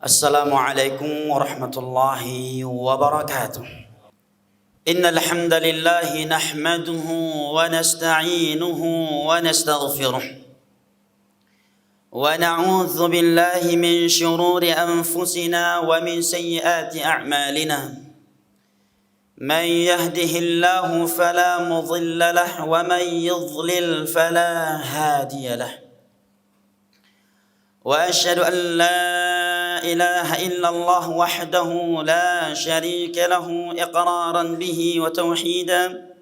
Assalamualaikum warahmatullahi wabarakatuh. Innal hamdalillah nahmaduhu wa nasta'inuhu wa nastaghfiruh. Wa na'udzu billahi min shururi anfusina wa min sayyiati a'malina. Man yahdihillahu fala mudilla lahu wa man yudlil fala hadiya lahu. وأشهد أن لا إله إلا الله وحده لا شريك له إقرارا به وتوحيدا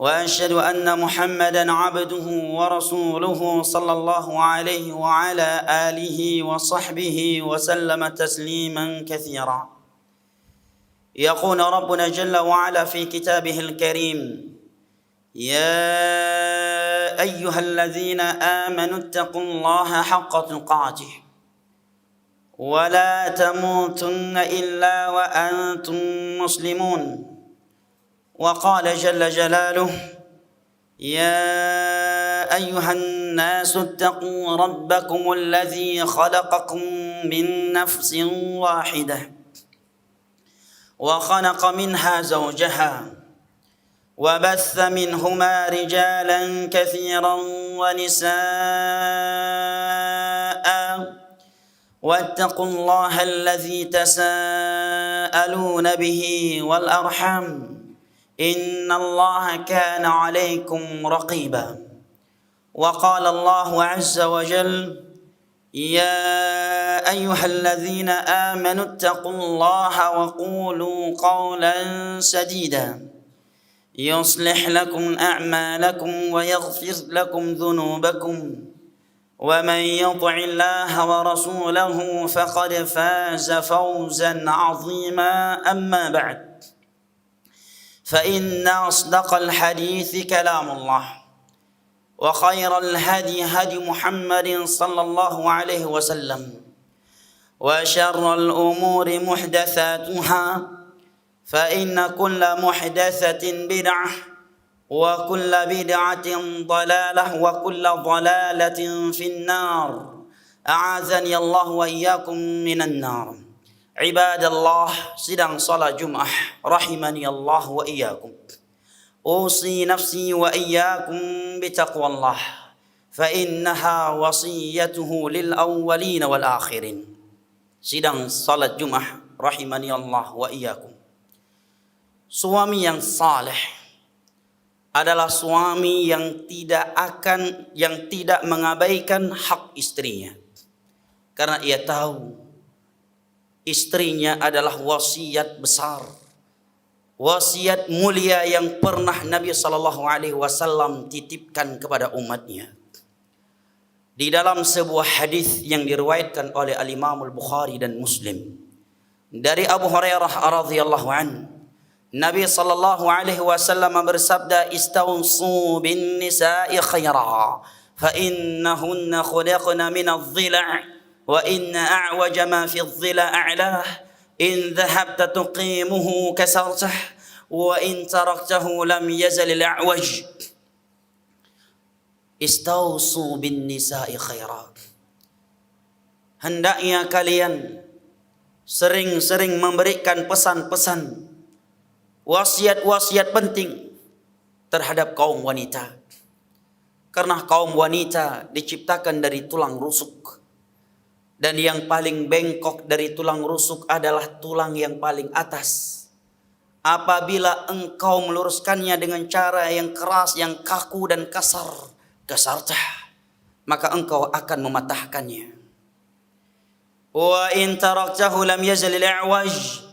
وأشهد أن محمدا عبده ورسوله صلى الله عليه وعلى آله وصحبه وسلم تسليما كثيرا. يقول ربنا جل وعلا في كتابه الكريم: يا أيها الذين آمنوا اتقوا الله حق تقاته ولا تموتن إلا وأنتم مسلمون. وقال جل جلاله: يا أيها الناس اتقوا ربكم الذي خلقكم من نفس واحدة وخلق منها زوجها وبث منهما رجالا كثيرا ونساء واتقوا الله الذي تساءلون به والأرحام إن الله كان عليكم رقيبا. وقال الله عز وجل: يا أيها الذين آمنوا اتقوا الله وقولوا قولا سديدا يصلح لكم أعمالكم ويغفر لكم ذنوبكم ومن يطع الله ورسوله فقد فاز فوزا عظيما. أما بعد، فإن أصدق الحديث كلام الله وخير الهدي هدي محمد صلى الله عليه وسلم وشر الأمور محدثاتها فإن كل محدثة بدعة وكل بدعة ضلالة وكل ضلالة في النار. أعاذني الله وإياكم من النار. عباد الله، sedang salat Jumat rahimani Allah wa iyyakum. Usi nafsi wa iyyakum bitaqwallah fa innaha wasiyatuhu lil awwalin wal akhirin. Sidang salat Jumat rahimani Allah wa iyyakum. Suami yang saleh adalah suami yang tidak mengabaikan hak istrinya, karena ia tahu istrinya adalah wasiat besar, wasiat mulia yang pernah Nabi SAW titipkan kepada umatnya. Di dalam sebuah hadis yang diriwayatkan oleh Al-Imam Al-Bukhari dan Muslim dari Abu Hurairah radhiyallahu anhu, Nabi sallallahu alaihi wasallam bersabda: "Istausu bin nisa'i khaira, fa innahunna khuliqna min adh-dhila' wa inna a'waja ma fi adh-dhila' a'lah, in dhahabta tuqimuhu kasartah wa in taraktahu lam yazal al-a'waj." Istausu bin nisa'i khaira. Hendaknya kalian sering-sering memberikan pesan-pesan, wasiat-wasiat penting terhadap kaum wanita. Karena kaum wanita diciptakan dari tulang rusuk. Dan yang paling bengkok dari tulang rusuk adalah tulang yang paling atas. Apabila engkau meluruskannya dengan cara yang keras, yang kaku dan kasartah, maka engkau akan mematahkannya. Wa in taraktahu lam yazal al-i'waj.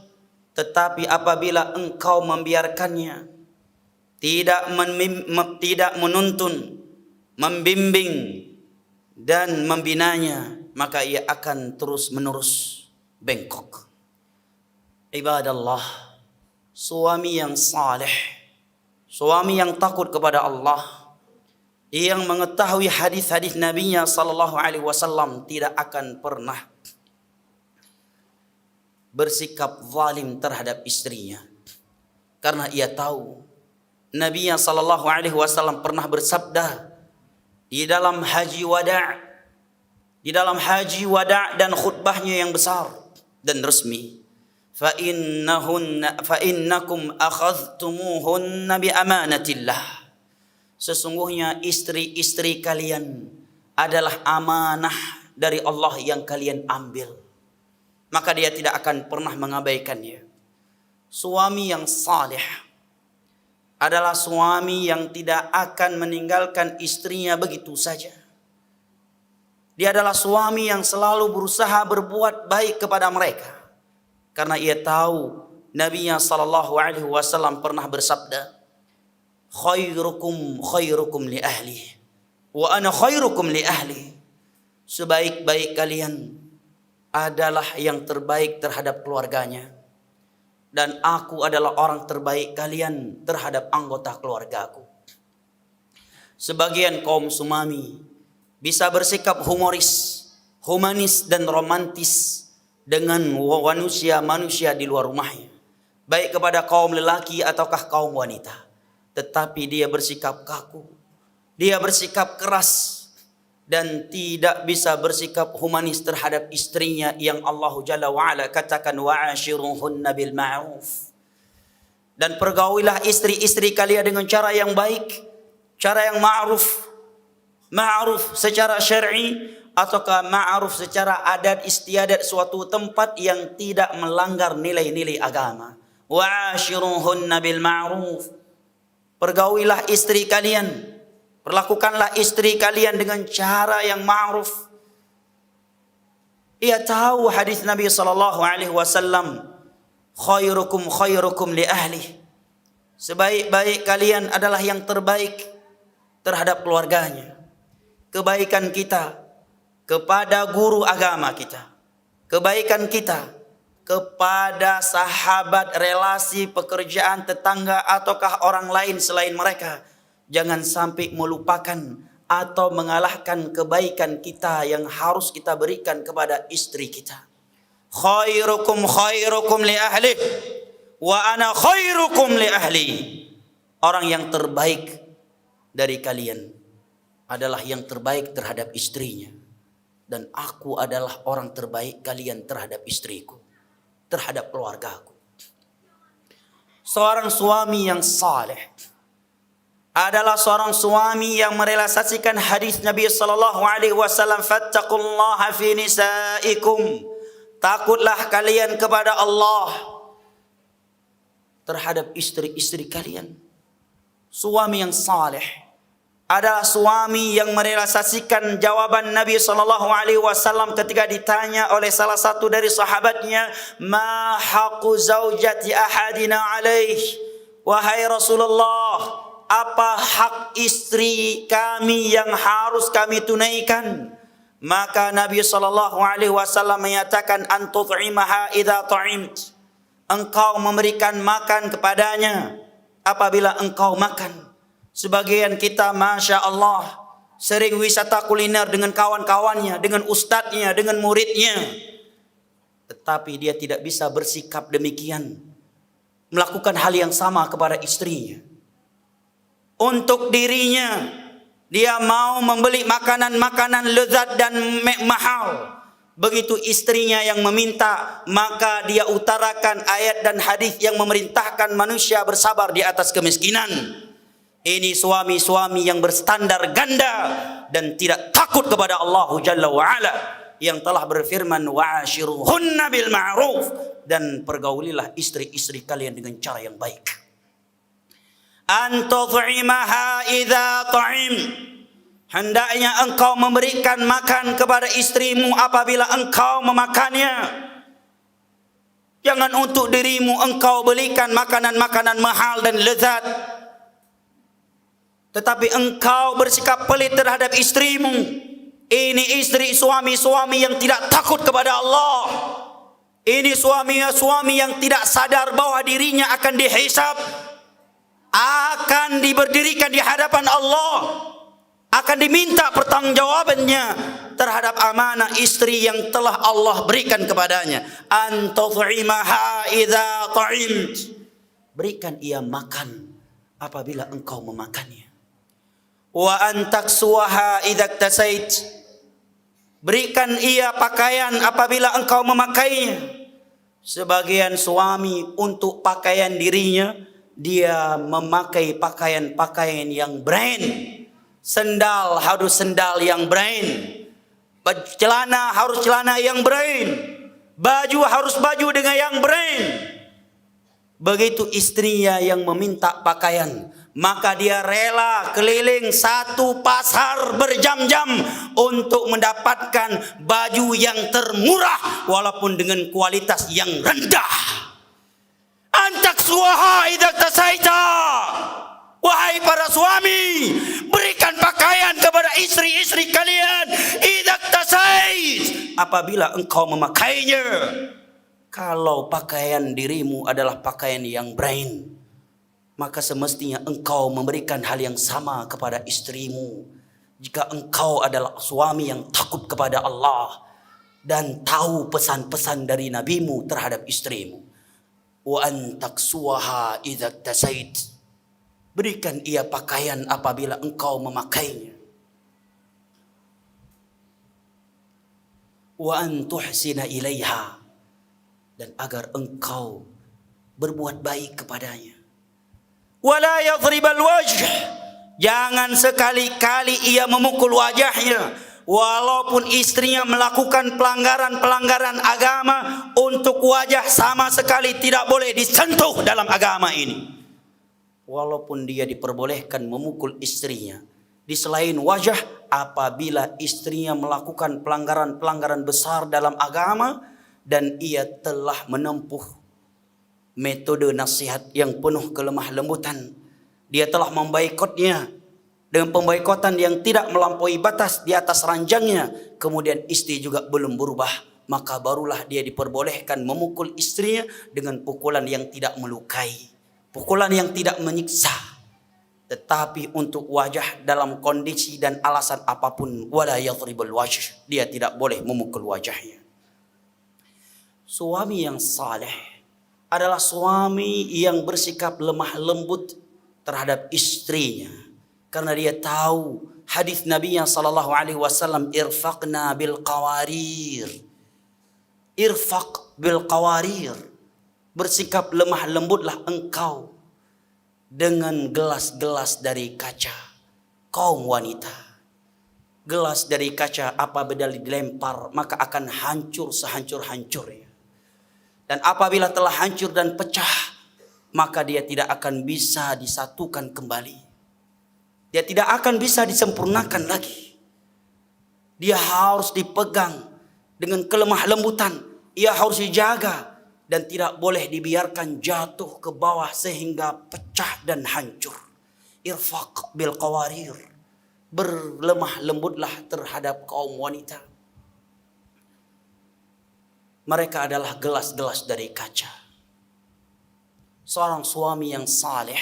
Tetapi apabila engkau membiarkannya, tidak menuntun, membimbing dan membinanya, maka ia akan terus menerus bengkok. Ibadallah, suami yang saleh, suami yang takut kepada Allah, yang mengetahui hadis-hadis Nabi-Nya sallallahu alaihi wasallam, tidak akan pernah bersikap zalim terhadap istrinya, karena ia tahu Nabi sallallahu alaihi wasallam pernah bersabda di dalam haji wada', di dalam haji wada' dan khutbahnya yang besar dan resmi, fa innakum akhadhtumuhunna bi amanatillah. Sesungguhnya istri-istri kalian adalah amanah dari Allah yang kalian ambil, maka dia tidak akan pernah mengabaikannya. Suami yang saleh adalah suami yang tidak akan meninggalkan istrinya begitu saja. Dia adalah suami yang selalu berusaha berbuat baik kepada mereka, karena ia tahu Nabi sallallahu alaihi wasallam pernah bersabda, khairukum li ahli wa ana khairukum li ahli. Sebaik-baik kalian adalah yang terbaik terhadap keluarganya, dan aku adalah orang terbaik kalian terhadap anggota keluargaku. Sebagian kaum sumami bisa bersikap humanis dan romantis dengan manusia di luar rumahnya, baik kepada kaum lelaki ataukah kaum wanita. Tetapi dia bersikap kaku, dia bersikap keras, dan tidak bisa bersikap humanis terhadap istrinya yang Allah Jalla wa'ala katakan wa'ashiruhunna bil ma'ruf. Dan pergaulilah istri-istri kalian dengan cara yang baik, cara yang ma'ruf. Ma'ruf secara syar'i ataukah ma'ruf secara adat istiadat suatu tempat yang tidak melanggar nilai-nilai agama. Wa'ashiruhunna bil ma'ruf. Pergaulilah istri kalian, perlakukanlah istri kalian dengan cara yang ma'ruf. Ia tahu hadis Nabi sallallahu alaihi wasallam, khairukum li ahli. Sebaik-baik kalian adalah yang terbaik terhadap keluarganya. Kebaikan kita kepada guru agama kita, kebaikan kita kepada sahabat, relasi, pekerjaan, tetangga, ataukah orang lain selain mereka, jangan sampai melupakan atau mengalahkan kebaikan kita yang harus kita berikan kepada istri kita. Khairukum li ahli wa ana khairukum li ahli. Orang yang terbaik dari kalian adalah yang terbaik terhadap istrinya, dan aku adalah orang terbaik kalian terhadap istriku, terhadap keluargaku. Seorang suami yang saleh adalah seorang suami yang merealisasikan hadis Nabi sallallahu alaihi wasallam, fattaqullaha fi nisaikum. Takutlah kalian kepada Allah terhadap istri-istri kalian. Suami yang saleh adalah suami yang merealisasikan jawaban Nabi sallallahu alaihi wasallam ketika ditanya oleh salah satu dari sahabatnya, ma haqqu zaujati ahadina alaih. Wahai Rasulullah, apa hak istri kami yang harus kami tunaikan? Maka Nabi sallallahu alaihi wasallam menyatakan, an tut'imaha idza ta'imt. Engkau memberikan makan kepadanya apabila engkau makan. Sebagian kita, Masya Allah, sering wisata kuliner dengan kawan-kawannya, dengan ustadznya, dengan muridnya. Tetapi dia tidak bisa bersikap demikian, melakukan hal yang sama kepada istrinya. Untuk dirinya, dia mau membeli makanan-makanan lezat dan mahal. Begitu istrinya yang meminta, maka dia utarakan ayat dan hadis yang memerintahkan manusia bersabar di atas kemiskinan. Ini suami-suami yang berstandar ganda dan tidak takut kepada Allah Jalla wa'ala, yang telah berfirman, wa'ashiruhunna bil ma'ruf. Dan pergaulilah istri-istri kalian dengan cara yang baik. An tut'imaha idza ta'im. Hendaknya engkau memberikan makan kepada istrimu apabila engkau memakannya. Jangan untuk dirimu engkau belikan makanan-makanan mahal dan lezat, tetapi engkau bersikap pelit terhadap istrimu. Ini istri suami-suami yang tidak takut kepada Allah. Ini suami yang tidak sadar bahwa dirinya akan dihisab, akan diberdirikan di hadapan Allah, akan diminta pertanggungjawabannya terhadap amanah istri yang telah Allah berikan kepadanya. An tut'imaha idza ta'imt. Berikan ia makan apabila engkau memakannya. Wa an taksuha idza iktasait. Berikan ia pakaian apabila engkau memakainya. Sebagian suami untuk pakaian dirinya, dia memakai pakaian-pakaian yang brand. Sendal harus sendal yang brand. Celana harus celana yang brand. Baju harus baju dengan yang brand. Begitu istrinya yang meminta pakaian, maka dia rela keliling satu pasar berjam-jam untuk mendapatkan baju yang termurah walaupun dengan kualitas yang rendah. Antak suaha idza tasaita. Wahai para suami, berikan pakaian kepada istri-istri kalian idza tasait, apabila engkau memakainya. Kalau pakaian dirimu adalah pakaian yang brand, maka semestinya engkau memberikan hal yang sama kepada istrimu. Jika engkau adalah suami yang takut kepada Allah dan tahu pesan-pesan dari nabimu terhadap istrimu. Wa antaksuha idza tasait. Berikan ia pakaian apabila engkau memakainya. Wa antuhsina ilaiha. Dan agar engkau berbuat baik kepadanya. Wala yadhribal wajh. Jangan sekali-kali ia memukul wajahnya. Walaupun istrinya melakukan pelanggaran-pelanggaran agama, untuk wajah sama sekali tidak boleh disentuh dalam agama ini. Walaupun dia diperbolehkan memukul istrinya, di selain wajah, apabila istrinya melakukan pelanggaran-pelanggaran besar dalam agama dan ia telah menempuh metode nasihat yang penuh kelemah lembutan, dia telah memboikotnya dengan pemboikotan yang tidak melampaui batas di atas ranjangnya, kemudian istri juga belum berubah, maka barulah dia diperbolehkan memukul istrinya dengan pukulan yang tidak melukai, pukulan yang tidak menyiksa. Tetapi untuk wajah dalam kondisi dan alasan apapun, wala yadhribul wajh, dia tidak boleh memukul wajahnya. Suami yang saleh adalah suami yang bersikap lemah lembut terhadap istrinya, karena dia tahu hadis Nabi sallallahu alaihi wasallam, irfaqna bil qawarir. Irfaq bil qawarir. Bersikap lemah lembutlah engkau dengan gelas-gelas dari kaca. Kaum wanita, gelas dari kaca apabila dilempar maka akan hancur sehancur-hancurnya. Dan apabila telah hancur dan pecah, maka dia tidak akan bisa disatukan kembali. Dia tidak akan bisa disempurnakan lagi. Dia harus dipegang dengan kelemah lembutan. Ia harus dijaga dan tidak boleh dibiarkan jatuh ke bawah sehingga pecah dan hancur. Irfaq bil qawarir. Berlemah lembutlah terhadap kaum wanita. Mereka adalah gelas-gelas dari kaca. Seorang suami yang saleh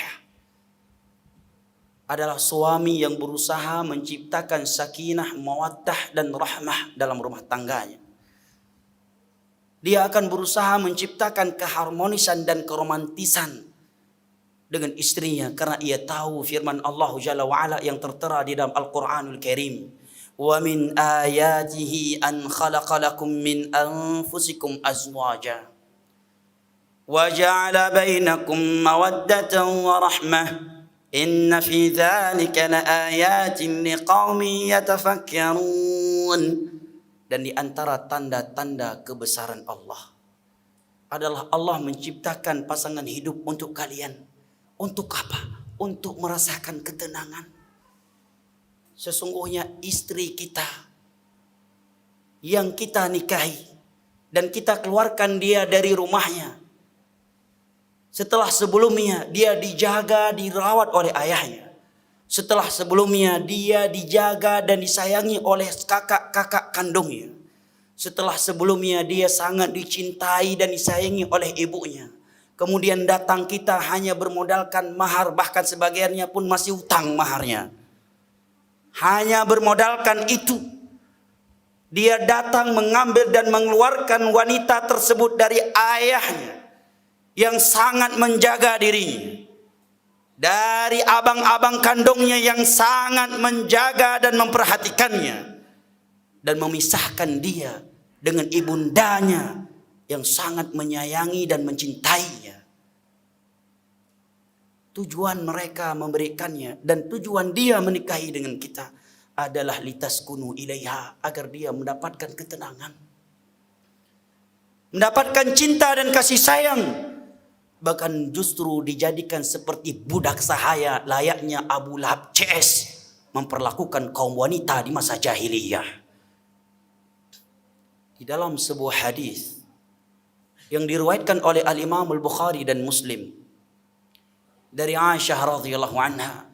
adalah suami yang berusaha menciptakan sakinah, mawaddah dan rahmah dalam rumah tangganya. Dia akan berusaha menciptakan keharmonisan dan keromantisan dengan istrinya, karena ia tahu firman Allah Jalla wa'ala yang tertera di dalam Al-Quranul Karim. وَمِنْ آيَاتِهِ أَنْ خَلَقَ لَكُمْ مِنْ أَنْفُسِكُمْ أَزْوَاجًا وَجَعَلَ بَيْنَكُمْ مَوَدَّةً وَرَحْمَةً إِنَّ فِي ذَلِكَ لَآيَاتٍ لِقَوْمٍ يَتَفَكَّرُونَ. Dan di antara tanda-tanda kebesaran Allah adalah Allah menciptakan pasangan hidup untuk kalian. Untuk apa? Untuk merasakan ketenangan. Sesungguhnya istri kita yang kita nikahi dan kita keluarkan dia dari rumahnya, setelah sebelumnya dia dijaga, dirawat oleh ayahnya, setelah sebelumnya dia dijaga dan disayangi oleh kakak-kakak kandungnya, setelah sebelumnya dia sangat dicintai dan disayangi oleh ibunya, kemudian datang kita hanya bermodalkan mahar, bahkan sebagiannya pun masih hutang maharnya. Hanya bermodalkan itu, dia datang mengambil dan mengeluarkan wanita tersebut dari ayahnya yang sangat menjaga dirinya, dari abang-abang kandungnya yang sangat menjaga dan memperhatikannya. dan memisahkan dia dengan ibundanya yang sangat menyayangi dan mencintainya. Tujuan mereka memberikannya dan tujuan dia menikahi dengan kita adalah litaskunu ilaiha, agar dia mendapatkan ketenangan, mendapatkan cinta dan kasih sayang. Bahkan justru dijadikan seperti budak sahaya layaknya Abu Lahab CS memperlakukan kaum wanita di masa jahiliyah. Di dalam sebuah hadis yang diriwayatkan oleh Al-Imam Al-Bukhari dan Muslim dari Aisyah radhiyallahu anha,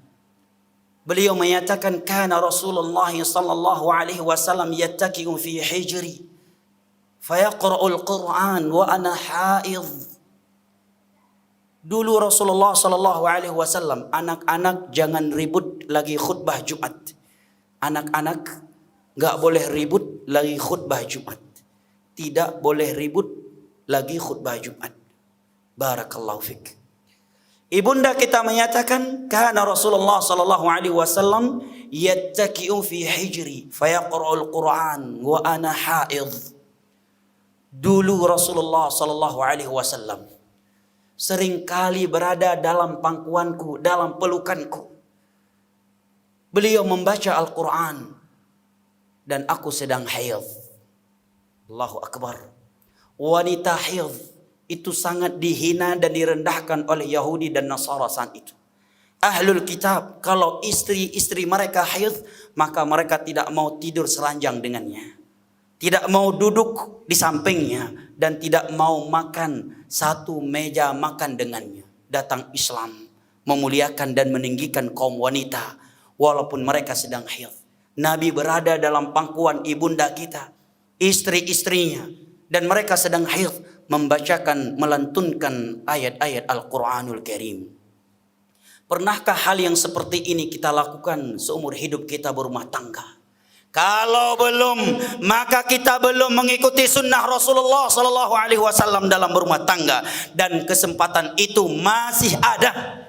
beliau menyatakan kana Rasulullah sallallahu alaihi wasallam yattaki'u fi hijri fayaqra'ul Qur'an wa ana haidh. Dulu Rasulullah sallallahu alaihi wasallam, anak-anak jangan ribut lagi khutbah Jumat. Anak-anak enggak boleh ribut lagi khutbah Jumat. Tidak boleh ribut lagi khutbah Jumat. Barakallahu fik. Ibunda kita menyatakan kana Rasulullah sallallahu alaihi wasallam yattaki'u fi hijri fayaqra'ul Qur'an wa ana haidh. Dulu Rasulullah sallallahu alaihi wasallam seringkali berada dalam pangkuanku, dalam pelukanku. Beliau membaca Al-Quran dan aku sedang haid. Allahu Akbar. Wanita haid itu sangat dihina dan direndahkan oleh Yahudi dan Nasara saat itu. Ahlul kitab, kalau istri-istri mereka haid, maka mereka tidak mau tidur seranjang dengannya, tidak mau duduk di sampingnya, dan tidak mau makan satu meja makan dengannya. Datang Islam memuliakan dan meninggikan kaum wanita walaupun mereka sedang haid. Nabi berada dalam pangkuan ibunda kita, istri-istrinya, dan mereka sedang haid, membacakan, melantunkan ayat-ayat Al-Quranul Karim. Pernahkah hal yang seperti ini kita lakukan seumur hidup kita berumah tangga? Kalau belum, maka kita belum mengikuti sunnah Rasulullah Sallallahu Alaihi Wasallam dalam berumah tangga, dan kesempatan itu masih ada.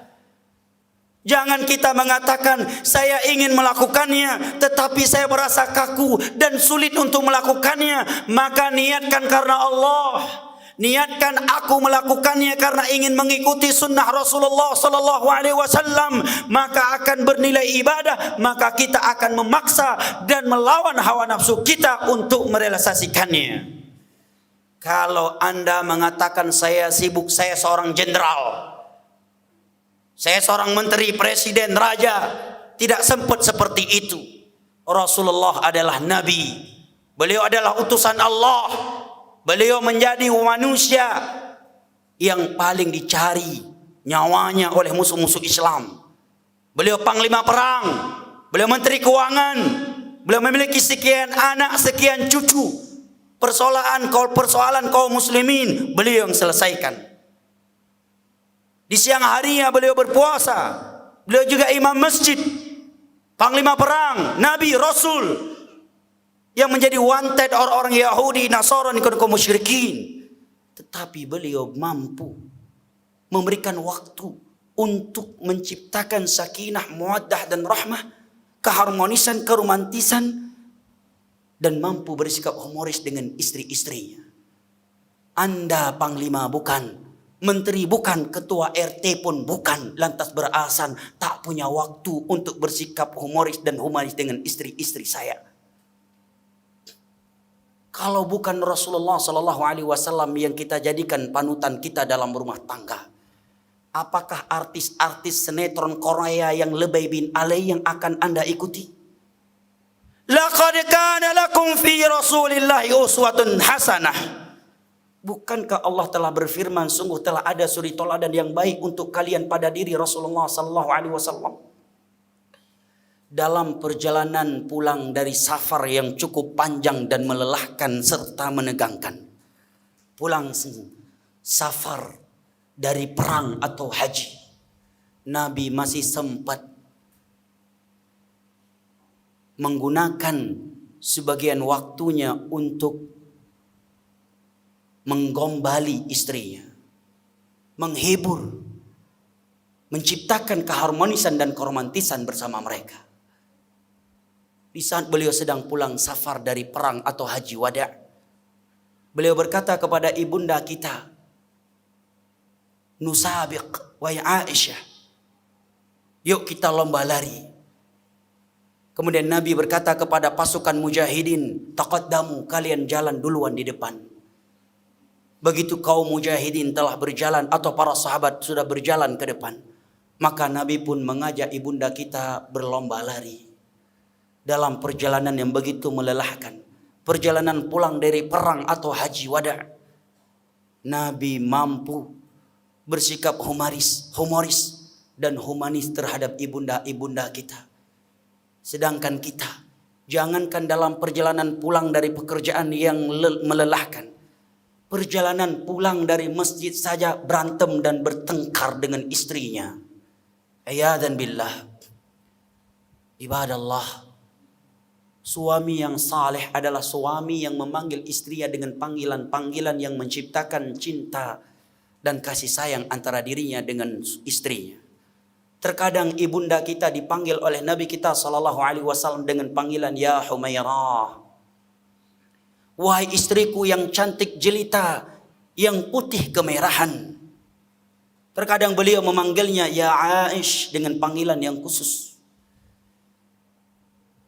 Jangan kita mengatakan saya ingin melakukannya tetapi saya merasa kaku dan sulit untuk melakukannya. Maka niatkan karena Allah. Niatkan aku melakukannya karena ingin mengikuti sunnah Rasulullah sallallahu alaihi wasallam, maka akan bernilai ibadah, maka kita akan memaksa dan melawan hawa nafsu kita untuk merealisasikannya. Kalau Anda mengatakan saya sibuk, saya seorang jenderal, saya seorang menteri, presiden, raja, tidak sempat seperti itu. Rasulullah adalah nabi. Beliau adalah utusan Allah. Beliau menjadi manusia yang paling dicari nyawanya oleh musuh-musuh Islam. Beliau panglima perang, beliau menteri keuangan, beliau memiliki sekian anak, sekian cucu. Persoalan kaum muslimin beliau yang selesaikan. Di siang harinya beliau berpuasa. Beliau juga imam masjid, panglima perang, nabi, rasul, yang menjadi wanted orang-orang Yahudi, Nasrani, kaum musyrikin. Tetapi beliau mampu memberikan waktu untuk menciptakan sakinah, muaddah dan rahmah, keharmonisan, keromantisan, dan mampu bersikap humoris dengan istri-istrinya. Anda panglima bukan, menteri bukan, ketua RT pun bukan, lantas beralasan tak punya waktu untuk bersikap humoris dan humanis dengan istri-istri saya. Kalau bukan Rasulullah Sallallahu Alaihi Wasallam yang kita jadikan panutan kita dalam rumah tangga, apakah artis-artis sinetron Korea yang lebay bin alay yang akan Anda ikuti? Laqad kana lakum fi Rasulillahi uswatun hasanah. Bukankah Allah telah berfirman, sungguh telah ada suri teladan yang baik untuk kalian pada diri Rasulullah Sallallahu Alaihi Wasallam. Dalam perjalanan pulang dari safar yang cukup panjang dan melelahkan serta menegangkan, pulang safar dari perang atau haji, Nabi masih sempat menggunakan sebagian waktunya untuk menggombali istrinya, menghibur, menciptakan keharmonisan dan keromantisan bersama mereka. Di Di saat beliau sedang pulang safar dari perang atau haji wada', beliau berkata kepada ibunda kita, "Nusabiq wahai Aisyah, yuk kita lomba lari." Kemudian Nabi berkata kepada pasukan mujahidin, "Taqaddamu, kalian jalan duluan di depan." Begitu kaum mujahidin telah berjalan atau para sahabat sudah berjalan ke depan, maka Nabi pun mengajak ibunda kita berlomba lari. Dalam perjalanan yang begitu melelahkan, perjalanan pulang dari perang atau haji wada', Nabi mampu bersikap humoris dan humanis terhadap ibunda-ibunda kita. Sedangkan kita, jangankan dalam perjalanan pulang dari pekerjaan yang melelahkan, perjalanan pulang dari masjid saja berantem dan bertengkar dengan istrinya. A'yadzan billah. Ibadallah, suami yang saleh adalah suami yang memanggil istrinya dengan panggilan-panggilan yang menciptakan cinta dan kasih sayang antara dirinya dengan istrinya. Terkadang ibunda kita dipanggil oleh Nabi kita sallallahu alaihi wasallam dengan panggilan ya Humairah. Wahai istriku yang cantik jelita, yang putih kemerahan. Terkadang beliau memanggilnya ya Aish dengan panggilan yang khusus.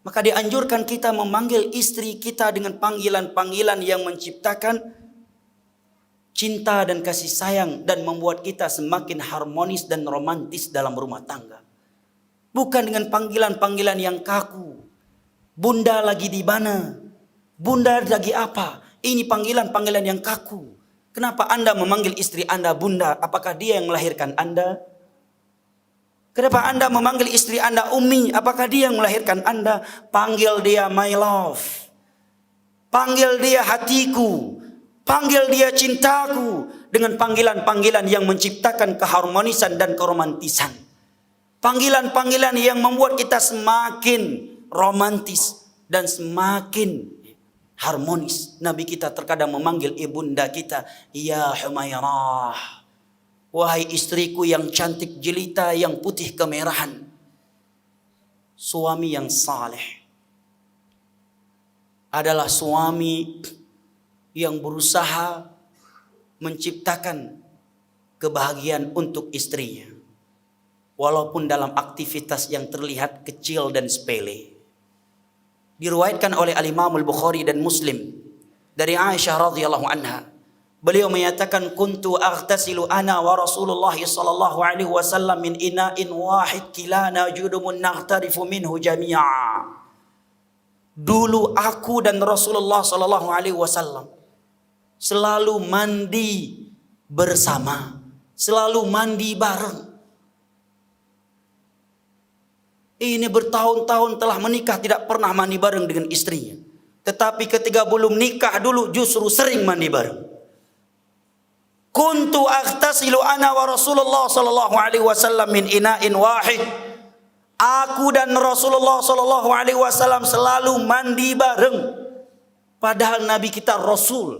Maka dianjurkan kita memanggil istri kita dengan panggilan-panggilan yang menciptakan cinta dan kasih sayang dan membuat kita semakin harmonis dan romantis dalam rumah tangga. Bukan dengan panggilan-panggilan yang kaku. Bunda lagi di mana? Bunda lagi apa? Ini panggilan-panggilan yang kaku. Kenapa Anda memanggil istri Anda bunda? Apakah dia yang melahirkan Anda? Kenapa Anda memanggil istri Anda Umi? Apakah dia yang melahirkan Anda? Panggil dia my love. Panggil dia hatiku. Panggil dia cintaku. Dengan panggilan-panggilan yang menciptakan keharmonisan dan keromantisan. Panggilan-panggilan yang membuat kita semakin romantis dan semakin harmonis. Nabi kita terkadang memanggil ibunda kita, ya Humairah. Wahai istriku yang cantik jelita, yang putih kemerahan. Suami yang saleh adalah suami yang berusaha menciptakan kebahagiaan untuk istrinya. Walaupun dalam aktivitas yang terlihat kecil dan sepele. Diriwayatkan oleh Al-Imam Al-Bukhari dan Muslim dari Aisyah radhiyallahu anha. Beliau menyatakan kuntu aghtasilu ana wa Rasulullah sallallahu alaihi wasallam min ina'in wahid kilana judumun naghtarifu minhu jami'a. Dulu aku dan Rasulullah sallallahu alaihi wasallam selalu mandi bersama, selalu mandi bareng. Ini bertahun-tahun telah menikah tidak pernah mandi bareng dengan istrinya. Tetapi ketika belum nikah dulu justru sering mandi bareng. Kuntu aghtasilu ana wa Rasulullah sallallahu alaihi wasallam min ina'in wahid. Aku dan Rasulullah sallallahu alaihi wasallam selalu mandi bareng. Padahal Nabi kita Rasul.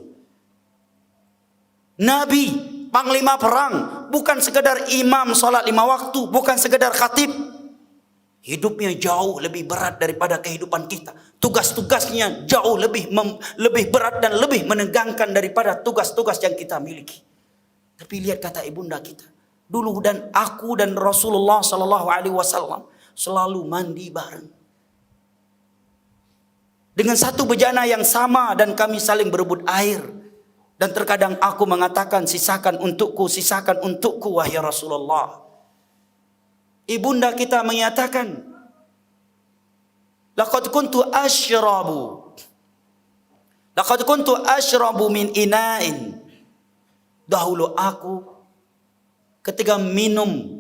Nabi, panglima perang, bukan sekedar imam salat 5 waktu, bukan sekedar khatib. Hidupnya jauh lebih berat daripada kehidupan kita. Tugas-tugasnya jauh lebih berat dan lebih menegangkan daripada tugas-tugas yang kita miliki. Tapi lihat kata ibunda kita. Dulu dan aku dan Rasulullah sallallahu alaihi wasallam selalu mandi bareng. Dengan satu bejana yang sama dan kami saling berebut air. Dan terkadang aku mengatakan sisakan untukku wahai Rasulullah. Ibunda kita menyatakan laqad kuntu asyrabu min ina'in. Dahulu aku ketika minum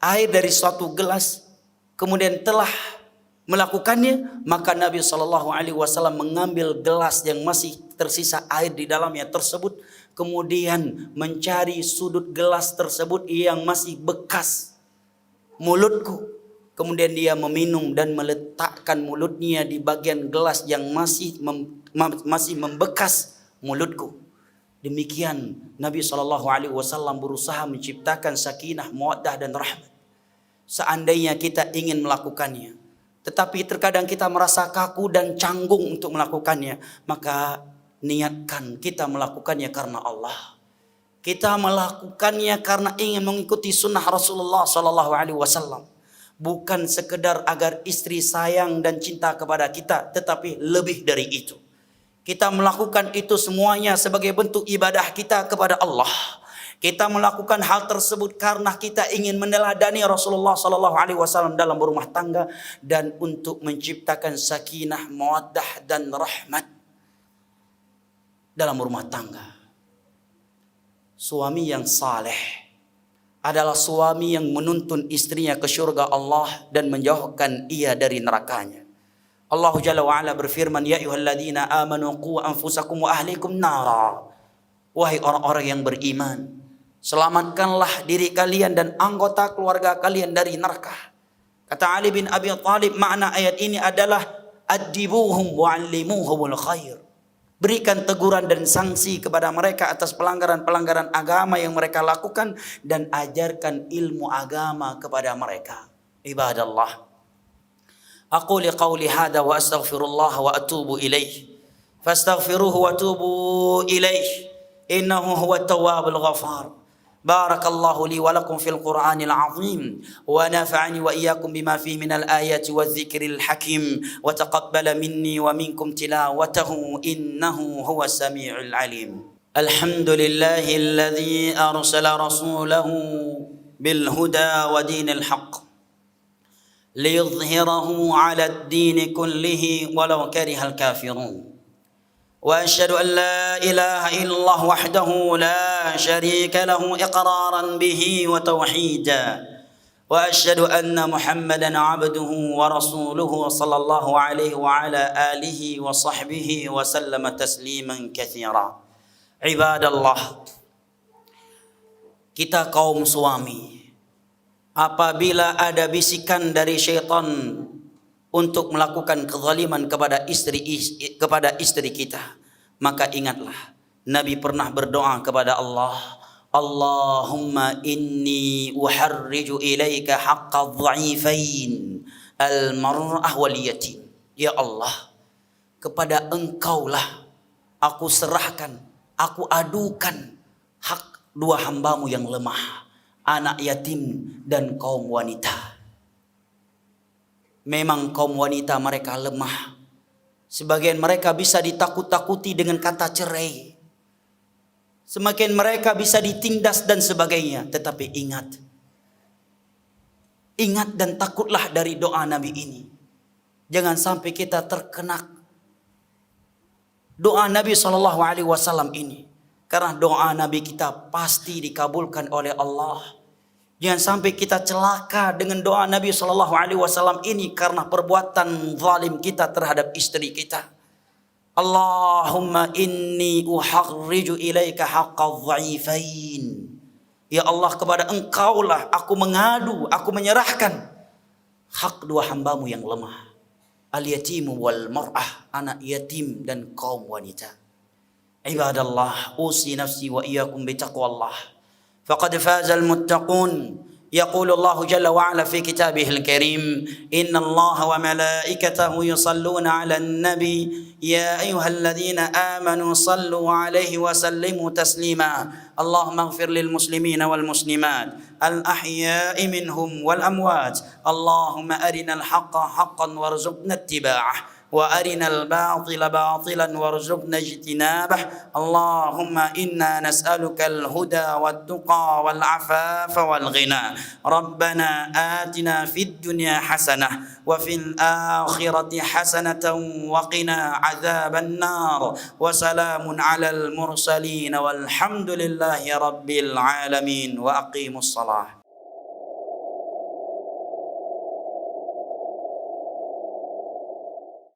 air dari suatu gelas kemudian telah melakukannya, maka Nabi SAW mengambil gelas yang masih tersisa air di dalamnya tersebut, kemudian mencari sudut gelas tersebut yang masih bekas mulutku, kemudian dia meminum dan meletakkan mulutnya di bagian gelas yang masih membekas mulutku. Demikian Nabi SAW berusaha menciptakan sakinah, mawaddah dan rahmat. Seandainya kita ingin melakukannya, tetapi terkadang kita merasa kaku dan canggung untuk melakukannya, maka niatkan kita melakukannya karena Allah. Kita melakukannya karena ingin mengikuti sunnah Rasulullah SAW. Bukan sekedar agar istri sayang dan cinta kepada kita, tetapi lebih dari itu. Kita melakukan itu semuanya sebagai bentuk ibadah kita kepada Allah. Kita melakukan hal tersebut karena kita ingin meneladani Rasulullah SAW dalam berumah tangga dan untuk menciptakan sakinah, mawaddah dan rahmat dalam rumah tangga. Suami yang saleh adalah suami yang menuntun istrinya ke syurga Allah dan menjauhkan ia dari nerakanya. Allah Jalla wa Ala berfirman, ya ayyuhalladzina amanu qu anfusakum wa ahlikum nara. Wahai orang-orang yang beriman, selamatkanlah diri kalian dan anggota keluarga kalian dari neraka. Kata Ali bin Abi Thalib, makna ayat ini adalah adibuhum wa'allimuhumul khair. Berikan teguran dan sanksi kepada mereka atas pelanggaran-pelanggaran agama yang mereka lakukan dan ajarkan ilmu agama kepada mereka. Ibadallah. Aquli qawli hadha wa astaghfirullah wa atubu ilaih. Fastaghfiruhu wa atubu ilaih. Innahu huwa tawwabul ghafar. بارك الله لي ولكم في القرآن العظيم ونفعني وإياكم بما فيه من الآيات والذكر الحكيم وتقبل مني ومنكم تلاوته إنه هو السميع العليم. الحمد لله الذي أرسل رسوله بالهدى ودين الحق ليظهره على الدين كله ولو كره الكافرون. وأشهد أن لا إله إلا الله وحده لا شريك له إقرارا به وتوحيدا وأشهد أن محمدا عبده ورسوله صلى الله عليه وعلى آله وصحبه وسلم تسليما كثيرا. عباد الله, kita kaum suami, apabila ada bisikan dari syaitan untuk melakukan kezaliman kepada istri kita, maka ingatlah Nabi pernah berdoa kepada Allah, Allahumma inni uharriju ilaika haqqa dha'ifain al-mar'ah wal yatim. Ya Allah, kepada Engkaulah aku serahkan, aku adukan hak dua hambamu yang lemah, anak yatim dan kaum wanita. Memang kaum wanita mereka lemah. Sebagian mereka bisa ditakut-takuti dengan kata cerai. Semakin mereka bisa ditindas dan sebagainya. Tetapi ingat dan takutlah dari doa Nabi ini. Jangan sampai kita terkena doa Nabi SAW ini. Karena doa Nabi kita pasti dikabulkan oleh Allah. Jangan sampai kita celaka dengan doa Nabi SAW ini karena perbuatan zalim kita terhadap istri kita. Allahumma inni uharriju ilaika haqqa dha'ifain. Ya Allah, kepada Engkaulah aku mengadu, aku menyerahkan hak dua hambamu yang lemah. Al-yatimu wal mar'ah, anak yatim dan kaum wanita. Ibadallah, usi nafsi wa iyyakum bitaqwallah. فقد فاز المتقون. يقول الله جل وعلا في كتابه الكريم إن الله وملائكته يصلون على النبي يا أيها الذين آمنوا صلوا عليه وسلموا تسليما اللهم اغفر للمسلمين والمسلمات الأحياء منهم والأموات اللهم أرنا الحق حقا وارزقنا اتباعه وأرنا الباطل باطلا وارزقنا اجتنابه اللهم إنا نسألك الهدى والتقى والعفاف والغنى ربنا آتنا في الدنيا حسنة وفي الآخرة حسنة وقنا عذاب النار وسلام على المرسلين والحمد لله رب العالمين وأقيموا الصلاة.